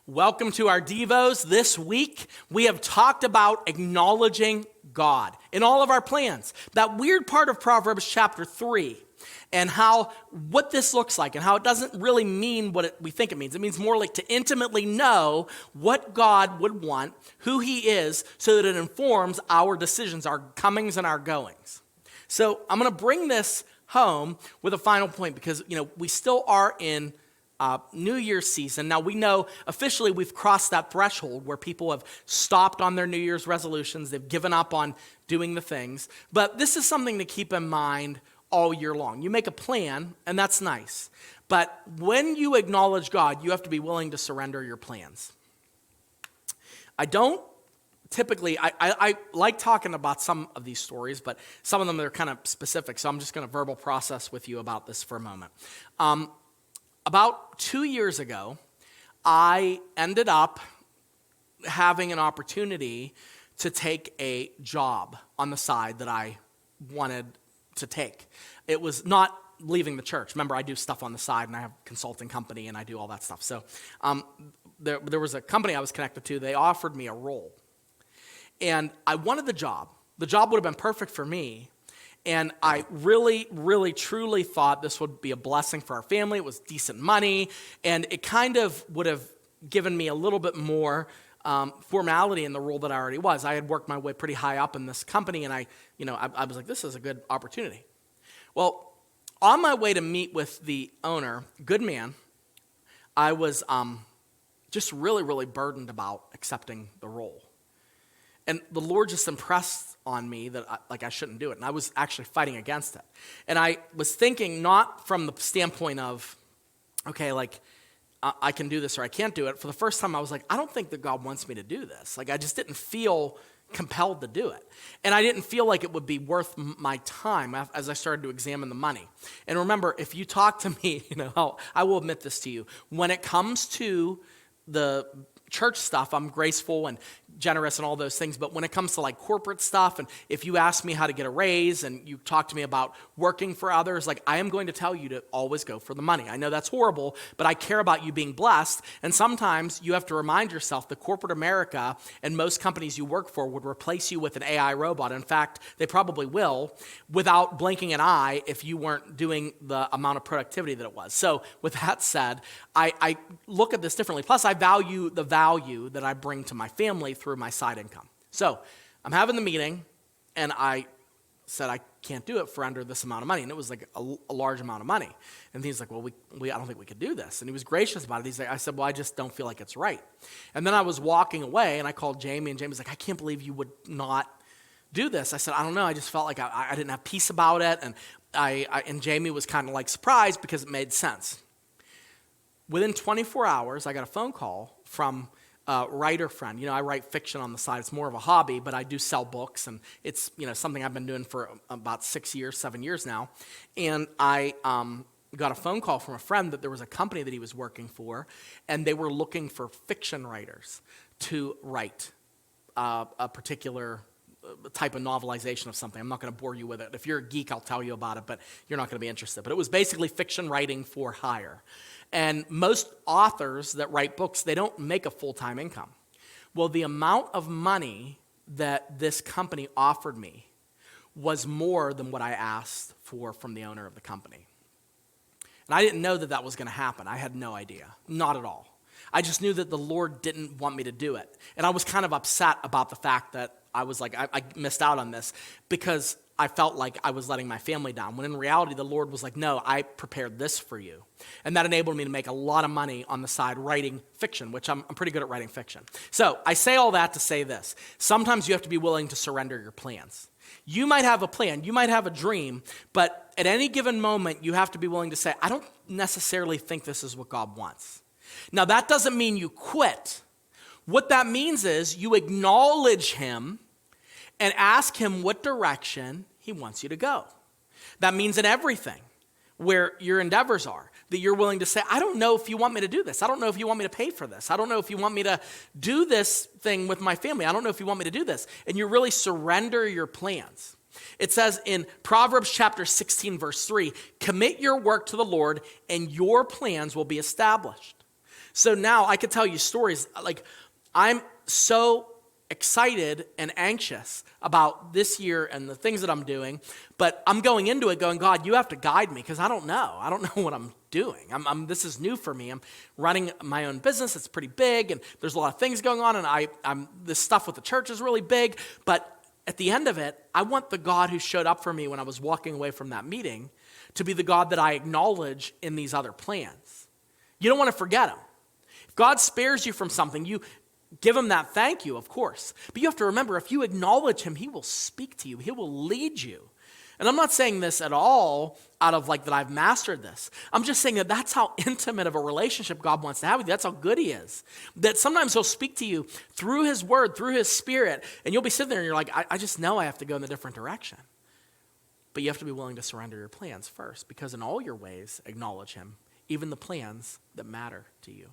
Welcome to our Devos. This week, we have talked about acknowledging God in all of our plans. That weird part of Proverbs chapter 3 and what this looks like and how it doesn't really mean what we think it means. It means more like to intimately know what God would want, who he is, so that it informs our decisions, our comings and our goings. So I'm going to bring this home with a final point because, we still are in New Year's season. Now we know officially we've crossed that threshold where people have stopped on their New Year's resolutions. They've given up on doing the things. But this is something to keep in mind all year long. You make a plan, and that's nice. But when you acknowledge God, you have to be willing to surrender your plans. I like talking about some of these stories, but some of them are kind of specific. So I'm just going to verbal process with you about this for a moment. About 2 years ago, I ended up having an opportunity to take a job on the side that I wanted to take. It was not leaving the church. Remember, I do stuff on the side, and I have a consulting company, and I do all that stuff. So there was a company I was connected to. They offered me a role, and I wanted the job. The job would have been perfect for me. And I really, really, truly thought this would be a blessing for our family. It was decent money, and it kind of would have given me a little bit more formality in the role that I already was. I had worked my way pretty high up in this company, and I was like, this is a good opportunity. Well, on my way to meet with the owner, good man, I was just really, really burdened about accepting the role. And the Lord just impressed on me that I shouldn't do it. And I was actually fighting against it. And I was thinking not from the standpoint of, okay, I can do this or I can't do it. For the first time, I was like, I don't think that God wants me to do this. I just didn't feel compelled to do it. And I didn't feel like it would be worth my time as I started to examine the money. And remember, if you talk to me, I will admit this to you. When it comes to the church stuff, I'm graceful and generous and all those things, but when it comes to corporate stuff, and if you ask me how to get a raise and you talk to me about working for others, I am going to tell you to always go for the money. I know that's horrible, but I care about you being blessed, and sometimes you have to remind yourself that corporate America and most companies you work for would replace you with an AI robot. In fact, they probably will without blinking an eye if you weren't doing the amount of productivity that it was. So with that said, I look at this differently. Plus, I value the value that I bring to my family through my side income. So I'm having the meeting, and I said I can't do it for under this amount of money, and it was a large amount of money. And he's like, well, I don't think we could do this. And he was gracious about it. I said, well, I just don't feel like it's right. And then I was walking away, and I called Jamie, and Jamie's like, I can't believe you would not do this. I said, I don't know. I just felt like I didn't have peace about it, and and Jamie was kind of surprised because it made sense. Within 24 hours, I got a phone call from a writer friend. I write fiction on the side. It's more of a hobby, but I do sell books, and it's something I've been doing for about 7 years now. And I got a phone call from a friend that there was a company that he was working for, and they were looking for fiction writers to write a particular type of novelization of something. I'm not going to bore you with it. If you're a geek, I'll tell you about it, but you're not going to be interested. But it was basically fiction writing for hire. And most authors that write books, they don't make a full-time income. Well, the amount of money that this company offered me was more than what I asked for from the owner of the company. And I didn't know that was going to happen. I had no idea. Not at all. I just knew that the Lord didn't want me to do it. And I was kind of upset about the fact that I was I missed out on this because I felt like I was letting my family down, when in reality, the Lord was like, no, I prepared this for you. And that enabled me to make a lot of money on the side writing fiction, which I'm pretty good at writing fiction. So I say all that to say this. Sometimes you have to be willing to surrender your plans. You might have a plan, you might have a dream, but at any given moment, you have to be willing to say, I don't necessarily think this is what God wants. Now, that doesn't mean you quit. What that means is you acknowledge him and ask him what direction he wants you to go. That means in everything where your endeavors are, that you're willing to say, I don't know if you want me to do this. I don't know if you want me to pay for this. I don't know if you want me to do this thing with my family. I don't know if you want me to do this. And you really surrender your plans. It says in Proverbs chapter 16, verse 3, commit your work to the Lord and your plans will be established. So now I could tell you stories. Like, I'm so excited and anxious about this year and the things that I'm doing, but I'm going into it going, God, you have to guide me because I don't know. I don't know what I'm doing. This is new for me. I'm running my own business. It's pretty big, and there's a lot of things going on, and this stuff with the church is really big, but at the end of it, I want the God who showed up for me when I was walking away from that meeting to be the God that I acknowledge in these other plans. You don't want to forget him. If God spares you from something, you give him that thank you, of course. But you have to remember, if you acknowledge him, he will speak to you. He will lead you. And I'm not saying this at all out of like that I've mastered this. I'm just saying that that's how intimate of a relationship God wants to have with you. That's how good he is. That sometimes he'll speak to you through his word, through his spirit, and you'll be sitting there and you're like, I just know I have to go in a different direction. But you have to be willing to surrender your plans first, because in all your ways, acknowledge him, even the plans that matter to you.